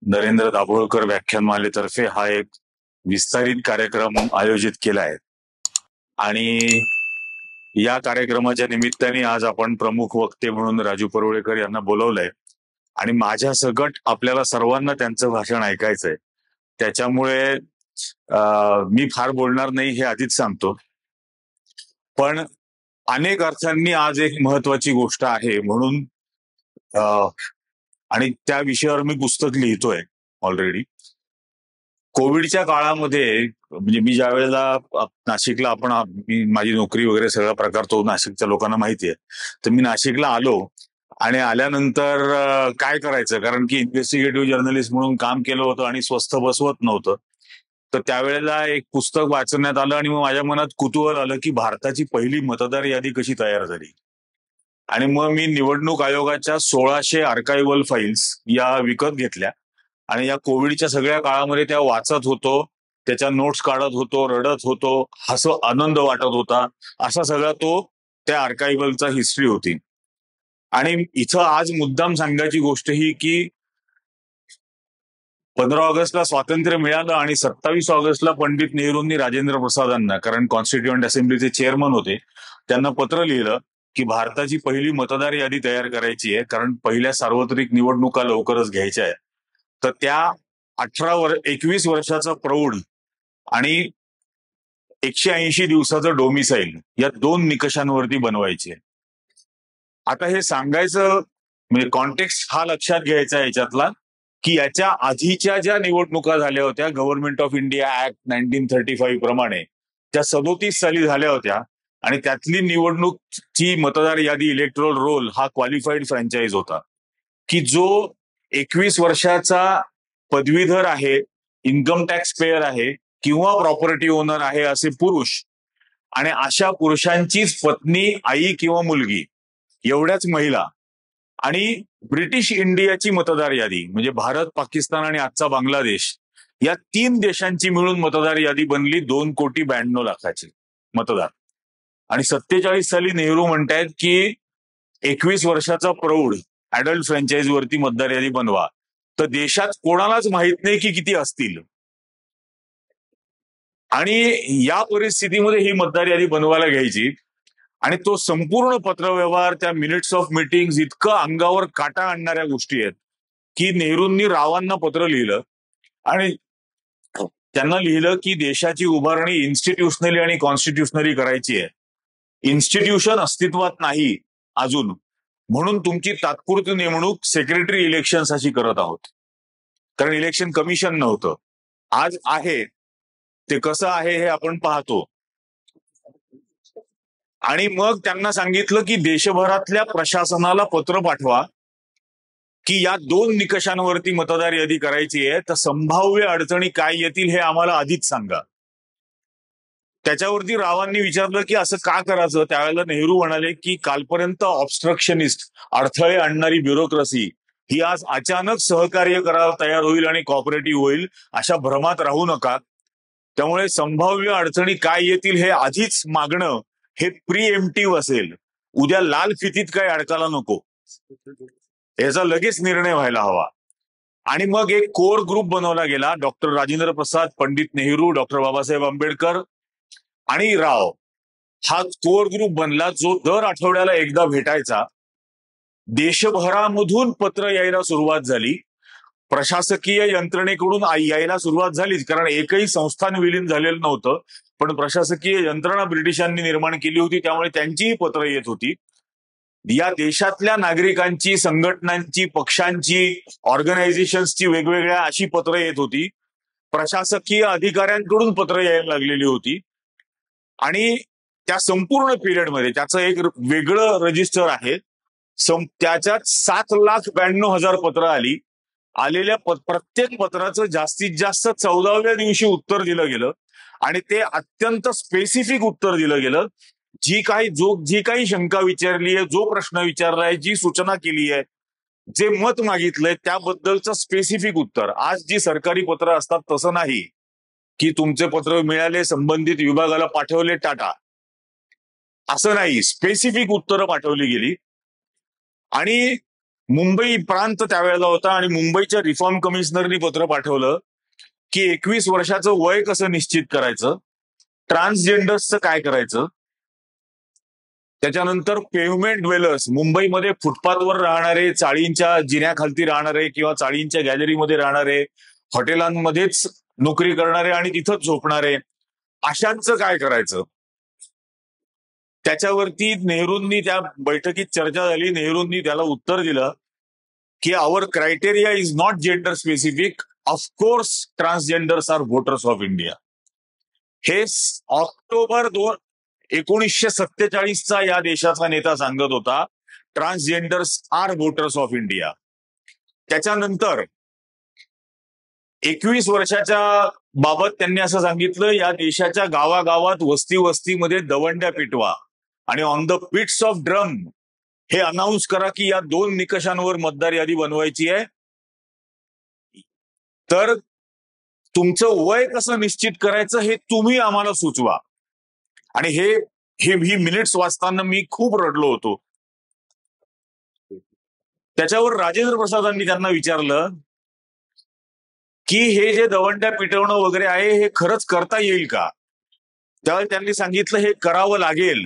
नरेंद्र दाभोळकर व्याख्यानमालेतर्फे हा एक विस्तारित कार्यक्रम आयोजित केला आहे आणि या कार्यक्रमाच्या निमित्ताने आज आपण प्रमुख वक्ते म्हणून राजू परुळेकर यांना बोलवलंय आणि माझ्या सकट आपल्याला सर्वांना त्यांचं भाषण ऐकायचंय. त्याच्यामुळे मी फार बोलणार नाही हे आधीच सांगतो. पण अनेक अर्थांनी आज एक महत्वाची गोष्ट आहे म्हणून आणि त्या विषयावर मी पुस्तक लिहितोय ऑलरेडी. कोविडच्या काळामध्ये म्हणजे मी ज्या वेळेला नाशिकला माझी नोकरी वगैरे सगळा प्रकार तो नाशिकच्या लोकांना माहिती आहे. तर मी नाशिकला आलो आणि आल्यानंतर काय करायचं, कारण की इन्व्हेस्टिगेटिव्ह जर्नलिस्ट म्हणून काम केलं होतं आणि स्वस्थ बसवत नव्हतं. तर त्यावेळेला एक पुस्तक वाचण्यात आलं आणि मग माझ्या मनात कुतूहल आलं की भारताची पहिली मतदार यादी कशी तयार झाली. आणि मग मी निवडणूक आयोगाच्या 1600 आर्काइव्हल फाईल्स या विकत घेतल्या आणि या कोविडच्या सगळ्या काळामध्ये त्या वाचत होतो, त्याच्या नोट्स काढत होतो, रडत होतो, हसं आनंद वाटत होता. असा सगळा तो त्या आर्काइव्हलचा हिस्ट्री होती. आणि इथं आज मुद्दाम सांगायची गोष्ट ही की 15 ऑगस्टला स्वातंत्र्य मिळालं आणि 27 ऑगस्टला पंडित नेहरूंनी राजेंद्र प्रसादांना, कारण कॉन्स्टिट्युएंट असेंब्लीचे चेअरमन होते, त्यांना पत्र लिहिलं की भारताची पहिली मतदार यादी तयार करायची आहे, कारण पहिल्या सार्वत्रिक निवडणुका लवकरच घ्यायच्या आहेत. तर त्या 21 वर्षाचा प्रौढ आणि 180 दिवसाचं डोमिसाईल या 2 निकषांवरती बनवायचे. आता हे सांगायचं म्हणजे कॉन्टेक्स्ट हा लक्षात घ्यायचा याच्यातला की याच्या आधीच्या ज्या निवडणुका झाल्या होत्या गव्हर्नमेंट ऑफ इंडिया ऍक्ट 1935 प्रमाणे त्या 37 साली झाल्या होत्या आणि त्यातली निवडणूकची मतदार यादी इलेक्ट्रोल रोल हा क्वालिफाईड फ्रँचाईज होता की जो 21 वर्षाचा पदवीधर आहे, इन्कम टॅक्स पेयर आहे किंवा प्रॉपर्टी ओनर आहे असे पुरुष आणि अशा पुरुषांचीच पत्नी, आई किंवा मुलगी एवढ्याच महिला आणि ब्रिटिश इंडियाची मतदार यादी म्हणजे भारत, पाकिस्तान आणि आजचा बांगलादेश या 3 देशांची मिळून मतदार यादी बनली 2,92,00,000 मतदार. आणि 47 साली नेहरू म्हणतायत की 21 वर्षाचा प्रौढ ऍडल्ट फ्रँचाईज वरती मतदार यादी बनवा. तर देशात कोणालाच माहित नाही की किती असतील. आणि या परिस्थितीमध्ये ही मतदार यादी बनवायला घ्यायची आणि तो संपूर्ण पत्रव्यवहार, त्या मिनिट्स ऑफ मीटिंग इतकं अंगावर काटा आणणाऱ्या गोष्टी आहेत की नेहरूंनी रावांना पत्र लिहिलं आणि त्यांना लिहिलं की देशाची उभारणी इन्स्टिट्यूशनली आणि कॉन्स्टिट्युशनली करायची आहे. इन्स्टिट्यूशन अस्तित्वात नाही अजून, म्हणून तुमची तात्पुरती नेमणूक सेक्रेटरी इलेक्शन्स अशी करत आहोत, कारण इलेक्शन कमिशन नव्हतं. आज आहे ते कसं आहे हे आपण पाहतो. आणि मग त्यांना सांगितलं की देशभरातल्या प्रशासनाला पत्र पाठवा की या 2 निकषांवरती मतदार यादी करायची आहे, तर संभाव्य अडचणी काय येतील हे आम्हाला आधीच सांगा. त्याच्यावरती रावांनी विचारलं की असं का करायचं. त्यावेळेला नेहरू म्हणाले की कालपर्यंत ऑब्स्ट्रक्शनिस्ट, अडथळे आणणारी ब्युरोक्रेसी ही आज अचानक सहकार्य करायला तयार होईल आणि कॉपरेटिव्ह होईल, अशा भ्रमात राहू नका. त्यामुळे संभाव्य अडचणी काय येतील हे आधीच मागणं हे प्रीएम्प्टिव्ह असेल. उद्या लाल फितीत काय अडकायला नको, याचा लगेच निर्णय व्हायला हवा. आणि मग एक कोर ग्रुप बनवला गेला. डॉक्टर राजेंद्र प्रसाद, पंडित नेहरू, डॉक्टर बाबासाहेब आंबेडकर आणि राव हा कोर ग्रुप बनला जो दर आठवड्याला एकदा भेटायचा. देशभरामधून पत्र यायला सुरुवात झाली. प्रशासकीय यंत्रणेकडून यायला सुरुवात झालीच, कारण एकही संस्थान विलीन झालेलं नव्हतं, पण प्रशासकीय यंत्रणा ब्रिटिशांनी निर्माण केली होती, त्यामुळे त्यांचीही पत्र येत होती. या देशातल्या नागरिकांची, संघटनांची, पक्षांची, ऑर्गनायझेशन्सची वेगवेगळ्या अशी पत्र येत होती. प्रशासकीय अधिकाऱ्यांकडून पत्र यायला लागलेली होती. आणि त्या संपूर्ण पिरियडमध्ये त्याचं एक वेगळं रजिस्टर आहे. त्याच्यात 7,92,000 पत्र आली. आलेल्या प्रत्येक पत्राचं जास्तीत जास्त 14व्या दिवशी उत्तर दिलं गेलं आणि ते अत्यंत स्पेसिफिक उत्तर दिलं गेलं. जी काही शंका विचारली आहे, जो प्रश्न विचारलाय, जी सूचना केली आहे, जे मत मागितलंय त्याबद्दलचं स्पेसिफिक उत्तर. आज जी सरकारी पत्र असतात तसं नाही की तुमचे पत्र मिळाले, संबंधित विभागाला पाठवले, टाटा, असं नाही. स्पेसिफिक उत्तरं पाठवली गेली. आणि मुंबई प्रांत त्यावेळेला होता आणि मुंबईच्या रिफॉर्म कमिशनरनी पत्र पाठवलं की 21 वर्षाचं वय कसं निश्चित करायचं, ट्रान्सजेंडर्सचं काय करायचं, त्याच्यानंतर पेव्हमेंट ड्वेलर्स, मुंबईमध्ये फुटपाथवर राहणारे, चाळींच्या जिन्याखालती राहणारे किंवा चाळींच्या गॅलरीमध्ये राहणारे, हॉटेलांमध्येच नोकरी करणारे आणि तिथंच झोपणारे, अशांचं काय करायचं. त्याच्यावरती नेहरूंनी, त्या बैठकीत चर्चा झाली, नेहरूंनी त्याला उत्तर दिलं की our criteria is not gender specific, of course transgenders are voters of India. हे ऑक्टोबर 1947चा या देशाचा नेता सांगत होता, transgenders are voters of India. त्याच्यानंतर 21 वर्षाच्या बाबत त्यांनी असं सांगितलं, या देशाच्या गावागावात वस्ती वस्तीमध्ये दवंड्या पिटवा आणि ऑन द पिट्स ऑफ ड्रम हे अनाऊन्स करा की या 2 निकषांवर मतदार यादी बनवायची आहे. तर तुमचं वय कसं निश्चित करायचं हे तुम्ही आम्हाला सुचवा. आणि ही मिनिट्स वाचताना मी खूप रडलो होतो. त्याच्यावर राजेंद्र प्रसादांनी त्यांना विचारलं की हे जे दवंड्या पिटवणं वगैरे आहे हे खरंच करता येईल का. त्यावेळी त्यांनी सांगितलं हे करावं लागेल,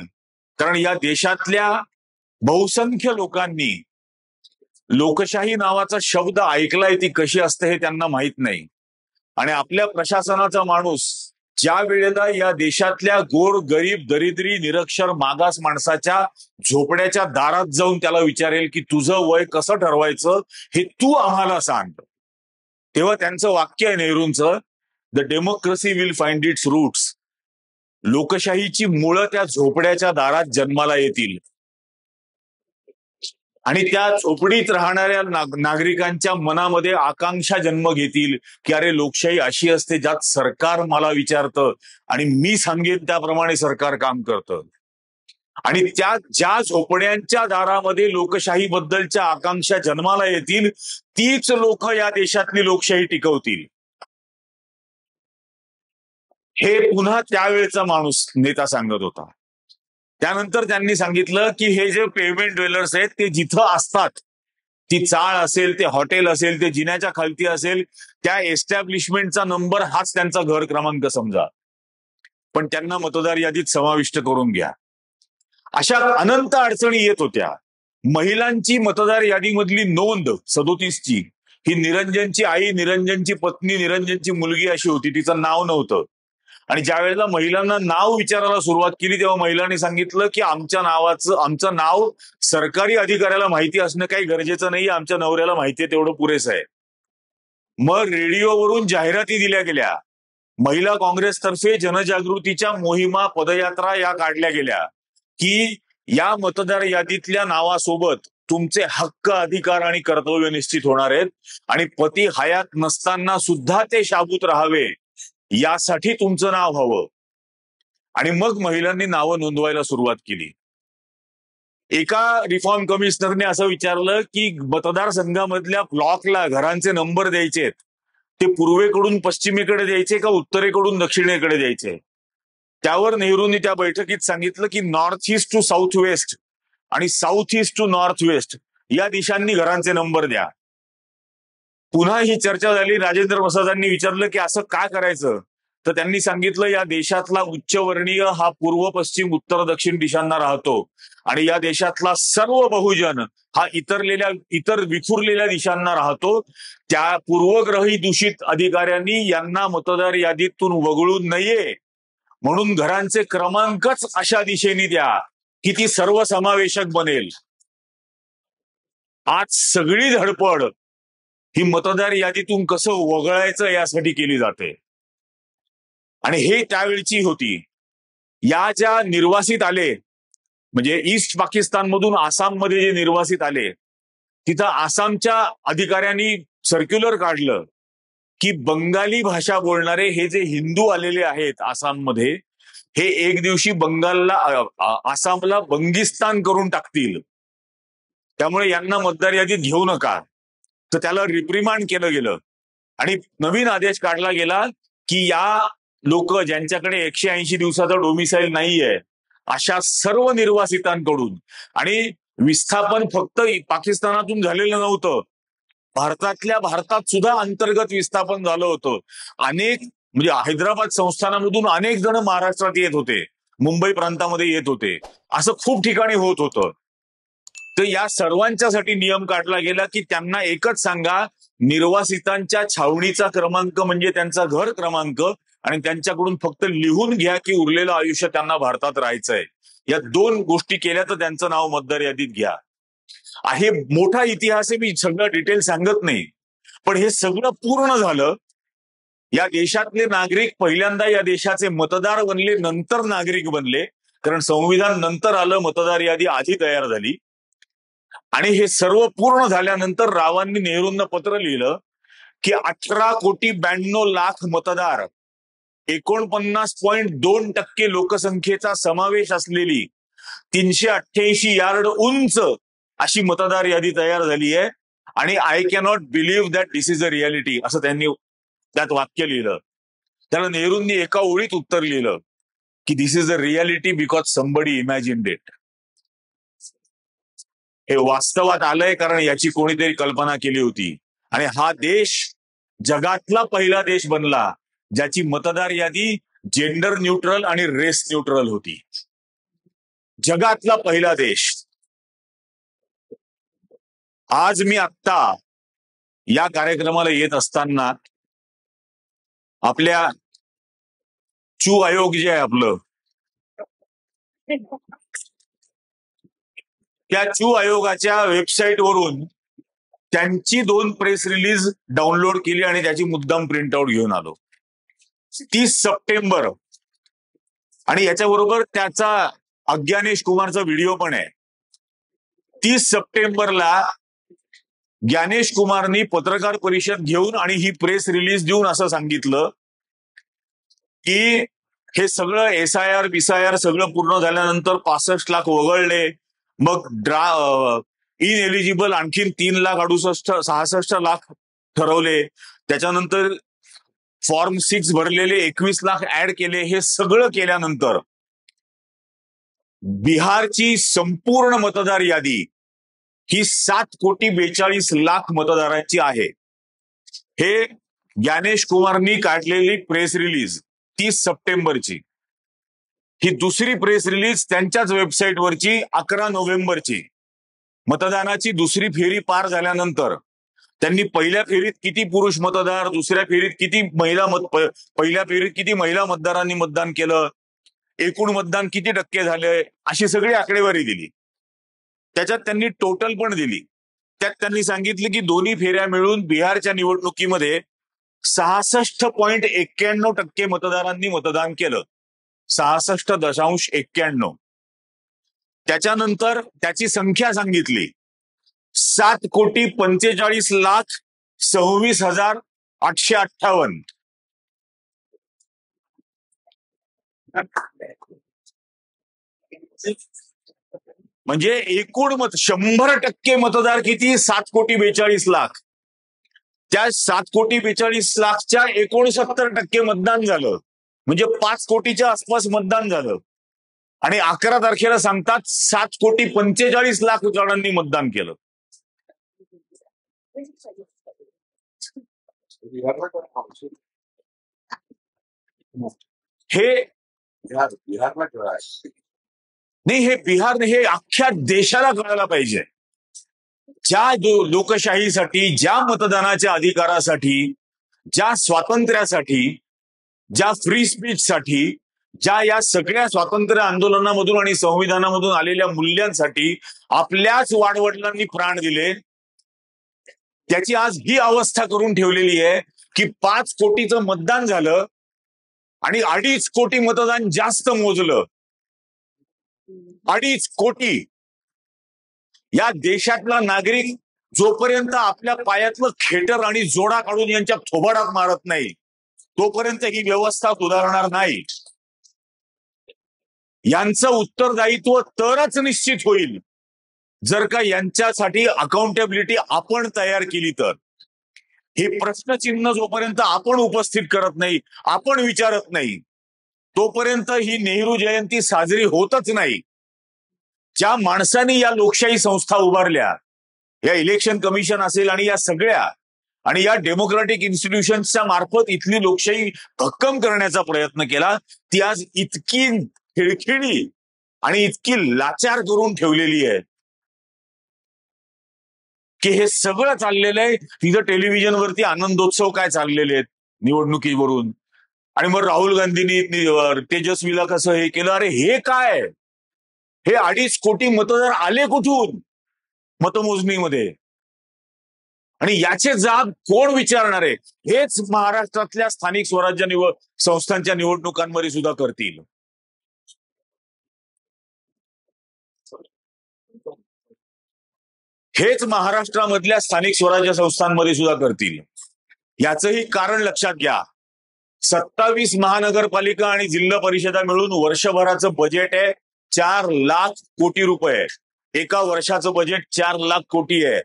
कारण या देशातल्या बहुसंख्य लोकांनी लोकशाही नावाचा शब्द ऐकलाय, ती कशी असते हे त्यांना माहित नाही. आणि आपल्या प्रशासनाचा माणूस ज्या वेळेला या देशातल्या गोर गरीब दरिद्री निरक्षर मागास माणसाच्या झोपड्याच्या दारात जाऊन त्याला विचारेल की तुझं वय कसं ठरवायचं हे तू आम्हाला सांग, तेव्हा त्यांचं वाक्य आहे नेहरूंचं, the democracy will find its roots. लोकशाहीची मुळं त्या झोपड्याच्या दारात जन्माला येतील आणि त्या झोपडीत राहणाऱ्या नागरिकांच्या मनामध्ये आकांक्षा जन्म घेतील की अरे लोकशाही अशी असते ज्यात सरकार मला विचारतं आणि मी सांगेन त्याप्रमाणे सरकार काम करतं. आणि त्या ज्या झोपड्यांच्या दारामध्ये लोकशाहीबद्दलच्या आकांक्षा जन्माला येतील तीच लोक या देशातली लोकशाही टिकवतील. हे पुन्हा त्यावेळेचा माणूस नेता सांगत होता. त्यानंतर त्यांनी सांगितलं की हे जे पेव्हमेंट ड्वेलर्स आहेत ते जिथं असतात, ती चाळ असेल, ते हॉटेल असेल, ते जिन्याच्या खालती असेल, त्या एस्टॅब्लिशमेंटचा नंबर हाच त्यांचा घर क्रमांक समजा, पण त्यांना मतदार यादीत समाविष्ट करून घ्या. अशा अनंत अडचणी येत होत्या. महिलांची मतदार यादीमधली नोंद 37ची, ही निरंजनची आई, निरंजनची पत्नी, निरंजनची मुलगी अशी होती, तिचं नाव नव्हतं. आणि ज्या वेळेला महिलांना नाव विचारायला सुरुवात केली तेव्हा महिलांनी सांगितलं की आमचं नाव सरकारी अधिकाऱ्याला माहिती असणं काही गरजेचं नाही, आमच्या नवऱ्याला माहितीये तेवढं पुरेसं आहे. मग रेडिओवरून जाहिराती दिल्या गेल्या, महिला काँग्रेसतर्फे जनजागृतीच्या मोहिमा, पदयात्रा या काढल्या गेल्या की या मतदार यादीतल्या नावासोबत तुमचे हक्क, अधिकार आणि कर्तव्य निश्चित होणार आहेत आणि पती हयात नसताना सुद्धा ते शाबूत राहावे यासाठी तुमचं नाव हवं. आणि मग महिलांनी नावं नोंदवायला सुरुवात केली. एका रिफॉर्म कमिशनरने असं विचारलं की मतदारसंघामधल्या ब्लॉकला घरांचे नंबर द्यायचे, ते पूर्वेकडून पश्चिमेकडे द्यायचे का उत्तरेकडून दक्षिणेकडे द्यायचे. त्यावर नेहरूंनी त्या बैठकीत सांगितलं की north east to south west आणि south east to north west या दिशांनी घरांचे नंबर द्या. पुन्हा ही चर्चा झाली. राजेंद्र प्रसादांनी विचारलं की असं का करायचं, तर त्यांनी सांगितलं या देशातला उच्चवर्णीय हा पूर्व पश्चिम उत्तर दक्षिण दिशांना राहतो आणि या देशातला सर्व बहुजन हा इतर विखुरलेल्या दिशांना राहतो. त्या पूर्वग्रही दूषित अधिकाऱ्यांनी यांना मतदार यादीतून वगळू नये म्हणून घरांचे क्रमांकच अशा दिशेने द्या की ती सर्वसमावेशक बनेल. आज सगळी धडपड ही मतदार यादीतून कसं वगळायचं यासाठी केली जाते. आणि हे त्यावेळची होती. या ज्या निर्वासित आले, म्हणजे ईस्ट पाकिस्तानमधून आसाममध्ये जे निर्वासित आले, तिथं आसामच्या अधिकाऱ्यांनी सर्क्युलर काढलं की बंगाली भाषा बोलणारे हे जे हिंदू आलेले आहेत आसाममध्ये, हे एक दिवशी आसामला बंगिस्तान करून टाकतील, त्यामुळे यांना मतदार यादीत घेऊ नका. तर त्याला रिप्रिमांड केलं गेलं आणि नवीन आदेश काढला गेला की या लोक ज्यांच्याकडे 180 दिवसाचा डोमिसाईल नाहीये अशा सर्व निर्वासितांकडून, आणि विस्थापन फक्त पाकिस्तानातून झालेलं नव्हतं, भारतातल्या भारतात सुद्धा अंतर्गत विस्थापन झालं होतं. अनेक म्हणजे हैदराबाद संस्थानामधून अनेक जण महाराष्ट्रात येत होते, मुंबई प्रांतामध्ये येत होते, असं खूप ठिकाणी होत होतं. तर या सर्वांच्यासाठी नियम काढला गेला की त्यांना एकच सांगा, निर्वासितांच्या छावणीचा क्रमांक म्हणजे त्यांचा घर क्रमांक, आणि त्यांच्याकडून फक्त लिहून घ्या की उरलेलं आयुष्य त्यांना भारतात राहायचंय. या दोन गोष्टी केल्या तर त्यांचं नाव मतदार यादीत घ्या. आहे मोठा इतिहास आहे, मी सगळं डिटेल सांगत नाही, पण हे सगळं पूर्ण झालं. या देशातले नागरिक पहिल्यांदा या देशाचे मतदार बनले, नंतर नागरिक बनले, कारण संविधान नंतर आलं, मतदार यादी आधी तयार झाली. आणि हे सर्व पूर्ण झाल्यानंतर रावांनी नेहरूंना पत्र लिहिलं की 18,92,00,000 मतदार, 49.2% लोकसंख्येचा समावेश असलेली 388 यार्ड उंच अशी मतदार यादी तयार झाली आहे. आणि I cannot believe that this is a reality असं त्यांनी त्यात वाक्य लिहिलं. त्याला नेहरूंनी एका ओळीत उत्तर लिहिलं की this is a reality because somebody imagined it. हे वास्तवात आलंय कारण याची कोणीतरी कल्पना केली होती. आणि हा देश जगातला पहिला देश बनला ज्याची मतदार यादी जेंडर न्यूट्रल आणि रेस न्यूट्रल होती. जगातला पहिला देश. आज मी आत्ता या कार्यक्रमाला येत असताना आपल्या चू आयोग जे आहे आपलं, त्या चू आयोगाच्या वेबसाईटवरून त्यांची 2 प्रेस रिलीज डाउनलोड केली आणि त्याची मुद्दाम प्रिंटआउट घेऊन आलो. 30 सप्टेंबर, आणि याच्याबरोबर त्याचा अज्ञानेश कुमारचा व्हिडिओ पण आहे. 30 सप्टेंबरला ज्ञानेश कुमारनी पत्रकार परिषद घेऊन आणि ही प्रेस रिलीज देऊन असं सांगितलं की हे सगळं SIR बिसायर सगळं पूर्ण झाल्यानंतर 65 लाख वगळले, मग इन एलिजिबल आणखीन 3,68,66 लाख ठरवले, त्याच्यानंतर फॉर्म 6 भरलेले 21 लाख ऍड केले. हे सगळं केल्यानंतर बिहारची संपूर्ण मतदार यादी ही 7,42,00,000 मतदारांची आहे. हे ज्ञानेश कुमारनी काढलेली प्रेस रिलीज 30 सप्टेंबरची. ही दुसरी प्रेस रिलीज त्यांच्याच वेबसाईटवरची 11 नोव्हेंबरची. मतदानाची दुसरी फेरी पार झाल्यानंतर त्यांनी पहिल्या फेरीत किती पुरुष मतदार, दुसऱ्या फेरीत किती महिला पहिल्या फेरीत किती महिला मतदारांनी मतदान केलं, एकूण मतदान किती टक्के झाले, अशी सगळी आकडेवारी दिली. त्याच्यात त्यांनी टोटल पण दिली. त्यात त्यांनी सांगितलं की दोन्ही फेऱ्या मिळून बिहारच्या निवडणुकीमध्ये 66.91% मतदारांनी मतदान केलं. 66.91. त्याच्यानंतर त्याची संख्या सांगितली 7,45,26,858. म्हणजे एकूण 100% मतदार किती? 7,42,00,000. त्या 7,42,00,000च्या 69% मतदान झालं, म्हणजे 5 कोटीच्या आसपास मतदान झालं. आणि 11 तारखेला सांगतात 7,45,00,000 जणांनी मतदान केलं. हे नाही, हे बिहार नाही, हे अख्ख्या देशाला कळायला पाहिजे. ज्या लोकशाहीसाठी, ज्या मतदानाच्या अधिकारासाठी, ज्या स्वातंत्र्यासाठी, ज्या फ्री स्पीचसाठी, ज्या या सगळ्या स्वातंत्र्य आंदोलनामधून आणि संविधानामधून आलेल्या मूल्यांसाठी आपल्याच वाडवडिलांनी प्राण दिले, त्याची आज ही अवस्था करून ठेवलेली आहे की 5 कोटीचं मतदान झालं आणि 2.5 कोटी मतदान जास्त मोजलं. 2.5 कोटी. या देशातला नागरिक जोपर्यंत आपल्या पायातलं खेटर आणि जोडा काढून यांच्या थोबाडात मारत नाही, तोपर्यंत ही व्यवस्था सुधारणार नाही. यांचं उत्तरदायित्व तरच निश्चित होईल जर का यांच्यासाठी अकाउंटेबिलिटी आपण तयार केली तर. हे प्रश्नचिन्ह जोपर्यंत आपण उपस्थित करत नाही, आपण विचारत नाही, तोपर्यंत ही नेहरू जयंती साजरी होतच नाही. ज्या माणसांनी या लोकशाही संस्था उभारल्या, या इलेक्शन कमिशन असेल आणि या सगळ्या आणि या डेमोक्रॅटिक इन्स्टिट्यूशन्सच्या मार्फत इथली लोकशाही भक्कम करण्याचा प्रयत्न केला, ती आज इतकी खिळखिळी आणि इतकी लाचार करून ठेवलेली आहे की हे सगळं चाललेलं आहे. तिथं टेलिव्हिजनवरती आनंदोत्सव काय चाललेले आहेत निवडणुकीवरून, आणि मग राहुल गांधींनी तेजस्वीला कसं हे केलं. अरे हे काय, हे 2.5 कोटी मतदार आले कुठून मतमोजणीमध्ये, आणि याचे जाब कोण विचारणार आहे? हेच महाराष्ट्रातल्या स्थानिक स्वराज्य संस्थांच्या निवडणुकांमध्ये सुद्धा करतील. हेच महाराष्ट्रामधल्या स्थानिक स्वराज्य संस्थांमध्ये सुद्धा करतील. याचंही कारण लक्षात घ्या. 27 महानगरपालिका आणि जिल्हा परिषदा मिळून वर्षभराचं बजेट आहे 4 लाख कोटी रुपये. एका वर्षाचं बजेट 4 लाख कोटी आहे.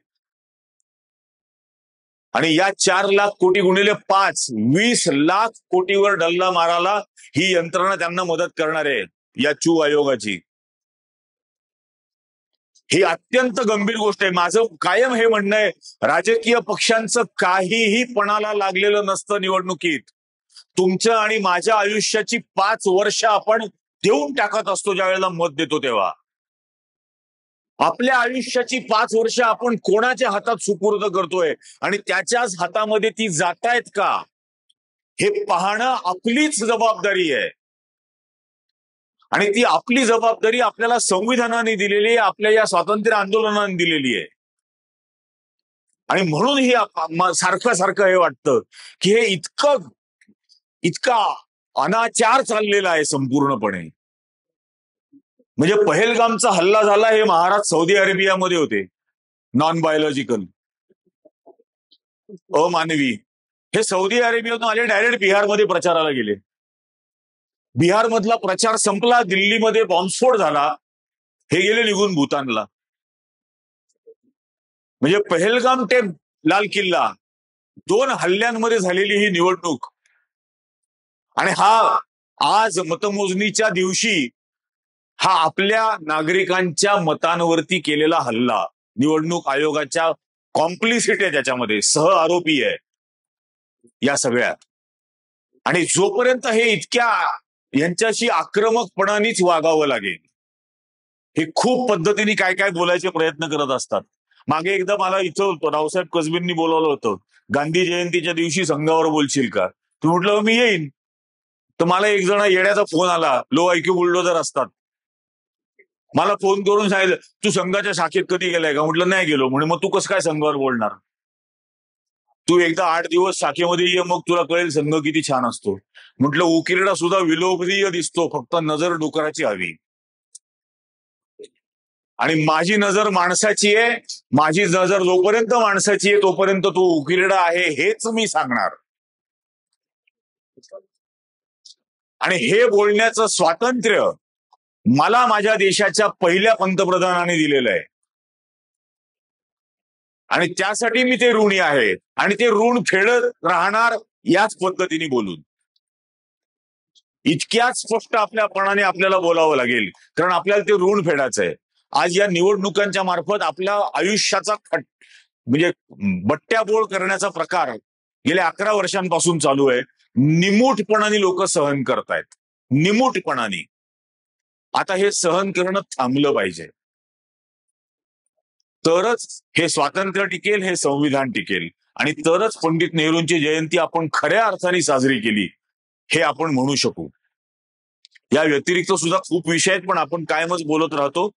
आणि या 4 लाख कोटी गुणिले 5, 20 लाख कोटीवर डल्ला मारायला ही यंत्रणा त्यांना मदत करणार आहे, या चू आयोगाची. ही अत्यंत गंभीर गोष्ट आहे. माझं कायम हे म्हणणं आहे, राजकीय पक्षांचं काहीही पणाला लागलेलं नसतं निवडणुकीत. तुमचं आणि माझ्या आयुष्याची 5 वर्ष आपण देऊन टाकत असतो ज्या वेळेला मत देतो तेव्हा. आपल्या आयुष्याची 5 वर्ष आपण कोणाच्या हातात सुपूर्द करतोय आणि त्याच्याच हातामध्ये ती जातायत का, हे पाहणं आपलीच जबाबदारी आहे. आणि ती आपली जबाबदारी आपल्याला संविधानाने दिलेली आहे, आपल्या या स्वातंत्र्य आंदोलनाने दिलेली आहे. आणि म्हणून हे सारखं हे वाटतं की हे इतका अनाचार चाललेला आहे संपूर्णपणे. म्हणजे पहेलगामचा हल्ला झाला, हे महाराज सौदी अरेबियामध्ये होते, नॉन बायोलॉजिकल, अमानवी. हे सौदी अरेबियातून आले, डायरेक्ट बिहारमध्ये प्रचाराला गेले. बिहारमधला प्रचार संपला, दिल्लीमध्ये बॉम्बस्फोट झाला, हे गेले निघून भूतानला. म्हणजे पहेलगाम ते लाल किल्ला 2 हल्ल्यांमध्ये झालेली ही निवडणूक. आणि हा आज मतमोजणीच्या दिवशी हा आपल्या नागरिकांच्या मतांवरती केलेला हल्ला, निवडणूक आयोगाच्या कॉम्प्लिसिटी आहे त्याच्यामध्ये, सह आरोपी आहे या सगळ्यात. आणि जोपर्यंत हे इतक्या यांच्याशी आक्रमकपणानेच वागावं लागेल, हे खूप पद्धतीने काय काय बोलायचे प्रयत्न करत असतात. मागे एकदा मला इथं रावसाहेब कसबेंनी बोलावलं होतं, गांधी जयंतीच्या दिवशी संघावर बोलशील का? तू म्हटलं मी येईन. तर मला एक जण येड्याचा फोन आला, लो आयक्यू बुलडोजर असतात, मला फोन करून सांगितलं तू संघाच्या शाखेत कधी गेलाय का? म्हटलं नाही गेलो. म्हणे मग तू कसं काय संघावर बोलणार? तू एकदा 8 दिवस शाखेमध्ये ये, मग तुला कळेल संघ किती छान असतो. म्हटलं उकिरडा सुद्धा विलोभनीय दिसतो, फक्त नजर डुकराची हवी. आणि माझी नजर माणसाची आहे, माझी नजर जोपर्यंत माणसाची आहे तोपर्यंत तो उकिरडा आहे हेच मी सांगणार. आणि हे बोलण्याचं स्वातंत्र्य मला माझ्या देशाच्या पहिल्या पंतप्रधानाने दिलेलं आहे. आणि त्यासाठी मी ते ऋणी आहे, आणि ते ऋण फेडत राहणार याच पद्धतीने बोलून. इतक्याच स्पष्ट आपल्यापणाने आपल्याला बोलावं लागेल, कारण आपल्याला ते ऋण फेडायचं आहे. आज या निवडणुकांच्या मार्फत आपल्या आयुष्याचा म्हणजे बट्ट्याबोळ करण्याचा प्रकार गेल्या 11 वर्षांपासून चालू आहे. निमूटपणाने लोक सहन करतायत, निमूटपणाने. आता हे सहन करणं थांबलं पाहिजे, तरच हे स्वातंत्र्य टिकेल, हे संविधान टिकेल, आणि तरच पंडित नेहरूंची जयंती आपण खऱ्या अर्थाने साजरी केली हे आपण म्हणू शकू. या व्यतिरिक्त सुद्धा खूप विषय आहेत, पण आपण कायमच बोलत राहतो.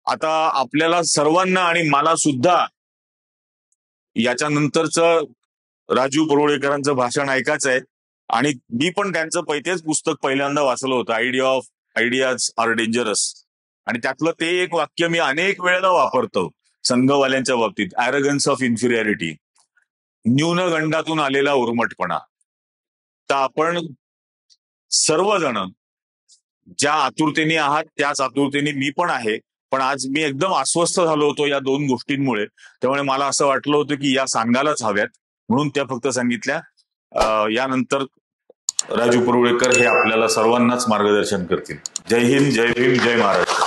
आता आपल्याला सर्वांना आणि मला सुद्धा याच्यानंतरचं राजू परुळेकरांचं भाषण ऐकायचं आहे. आणि मी पण त्यांचं तेच पुस्तक पहिल्यांदा वाचलं होतं, आयडियाज आर डेंजरस. आणि त्यातलं ते एक वाक्य मी अनेक वेळेला वापरतो संघवाल्यांच्या बाबतीत, ॲरोगन्स ऑफ इन्फिरियरिटी, न्यूनगंडातून आलेला उर्मटपणा. तर आपण सर्वजण ज्या आतुरतेने आहात त्याच आतुरतेने मी पण आहे, पण आज मी एकदम अस्वस्थ झालो होतो या 2 गोष्टींमुळे. त्यामुळे मला असं वाटलं होतं की या सांगायलाच हव्यात, म्हणून त्या फक्त सांगितल्या. यानंतर राजू परुळेकर हे आपल्याला सर्वांनाच मार्गदर्शन करतील. जय हिंद, जय भीम, जय महाराष्ट्र.